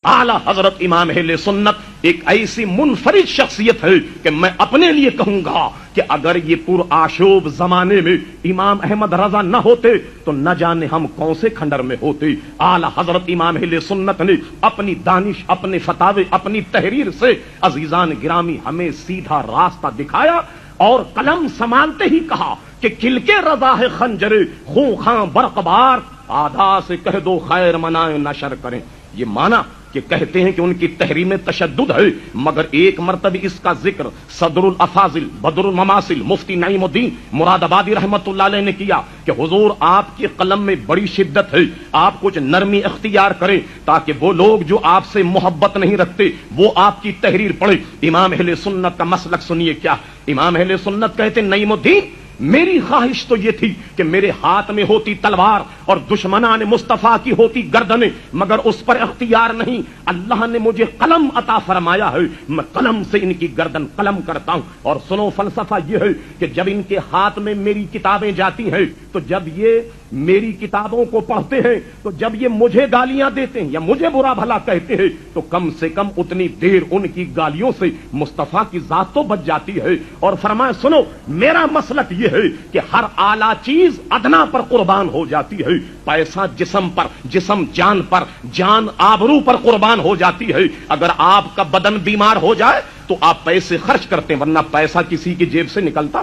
اعلی حضرت امام اہل سنت ایک ایسی منفرد شخصیت ہے کہ میں اپنے لیے کہوں گا کہ اگر یہ پرآشوب زمانے میں امام احمد رضا نہ ہوتے تو نہ جانے ہم کون سے کھنڈر میں ہوتے. اعلی حضرت امام اہل سنت نے اپنی دانش، اپنے فتاوے، اپنی تحریر سے عزیزان گرامی ہمیں سیدھا راستہ دکھایا اور قلم سنبھالتے ہی کہا کہ کھل کے رضا ہے خنجر خوں خاں برقبار، آدھا سے کہہ دو خیر منائے نشر کریں. یہ مانا کہ کہتے ہیں کہ ان کی تحریر میں تشدد ہے، مگر ایک مرتبہ اس کا ذکر صدر الافاضل بدر المماثل مفتی نعیم الدین مراد آبادی رحمت اللہ علیہ نے کیا کہ حضور آپ کی قلم میں بڑی شدت ہے، آپ کچھ نرمی اختیار کریں تاکہ وہ لوگ جو آپ سے محبت نہیں رکھتے وہ آپ کی تحریر پڑھیں. امام اہل سنت کا مسلک سنیے کیا. امام اہل سنت کہتے ہیں نعیم الدین میری خواہش تو یہ تھی کہ میرے ہاتھ میں ہوتی تلوار اور دشمنان مصطفیٰ کی ہوتی گردنیں، مگر اس پر اختیار نہیں. اللہ نے مجھے قلم عطا فرمایا ہے، میں قلم سے ان کی گردن قلم کرتا ہوں. اور سنو فلسفہ یہ ہے کہ جب ان کے ہاتھ میں میری کتابیں جاتی ہیں تو جب یہ میری کتابوں کو پڑھتے ہیں تو جب یہ مجھے گالیاں دیتے ہیں یا مجھے برا بھلا کہتے ہیں تو کم سے کم اتنی دیر ان کی گالیوں سے مصطفیٰ کی ذات تو بچ جاتی ہے. اور فرمایا سنو میرا مسلک یہ ہے کہ ہر اعلیٰ چیز ادنا پر قربان ہو جاتی ہے. پیسہ جسم پر، جسم جان پر، جان آبرو پر قربان ہو جاتی ہے. اگر آپ کا بدن بیمار ہو جائے تو آپ پیسے خرچ کرتے ہیں، ورنہ پیسہ کسی کی جیب سے نکلتا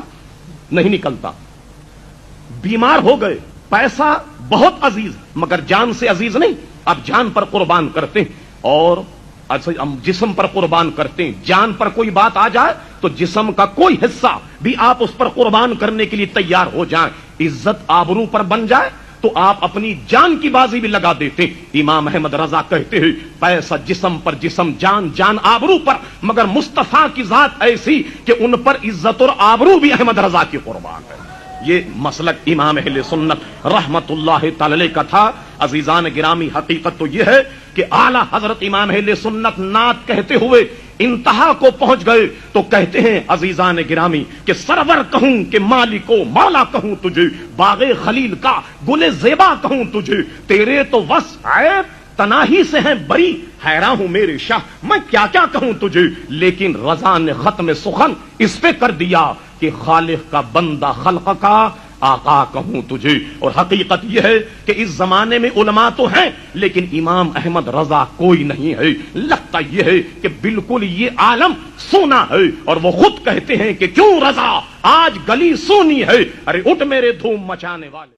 نہیں نکلتا. بیمار ہو گئے، پیسہ بہت عزیز مگر جان سے عزیز نہیں. اب جان پر قربان کرتے ہیں اور جسم پر قربان کرتے ہیں. جان پر کوئی بات آ جائے تو جسم کا کوئی حصہ بھی آپ اس پر قربان کرنے کے لیے تیار ہو جائیں. عزت آبرو پر بن جائے تو آپ اپنی جان کی بازی بھی لگا دیتے. امام احمد رضا کہتے ہیں پیسہ جسم پر، جسم جان، جان آبرو پر، مگر مصطفیٰ کی ذات ایسی کہ ان پر عزت اور آبرو بھی احمد رضا کی قربان ہے. یہ مسلک امام اہل سنت رحمت اللہ تعالی علیہ کا تھا. عزیزان گرامی حقیقت تو یہ ہے کہ اعلی حضرت امام اہل سنت نعت کہتے ہوئے انتہا کو پہنچ گئے تو کہتے ہیں عزیزان گرامی کہ سرور کہوں کہ مالکو مولا کہوں تجھے، باغ خلیل کا گل زیبا کہوں تجھے، تیرے تو وصف عیب تناہی سے ہیں بری، حیران ہوں میرے شاہ میں کیا کیا کہوں تجھے. لیکن رضا نے ختم سخن اس پہ کر دیا کہ خالق کا بندہ خلق کا آقا کہوں تجھے. اور حقیقت یہ ہے کہ اس زمانے میں علماء تو ہیں لیکن امام احمد رضا کوئی نہیں ہے. لگتا یہ ہے کہ بالکل یہ عالم سونا ہے اور وہ خود کہتے ہیں کہ کیوں رضا آج گلی سونی ہے. ارے اٹھ میرے دھوم مچانے والے.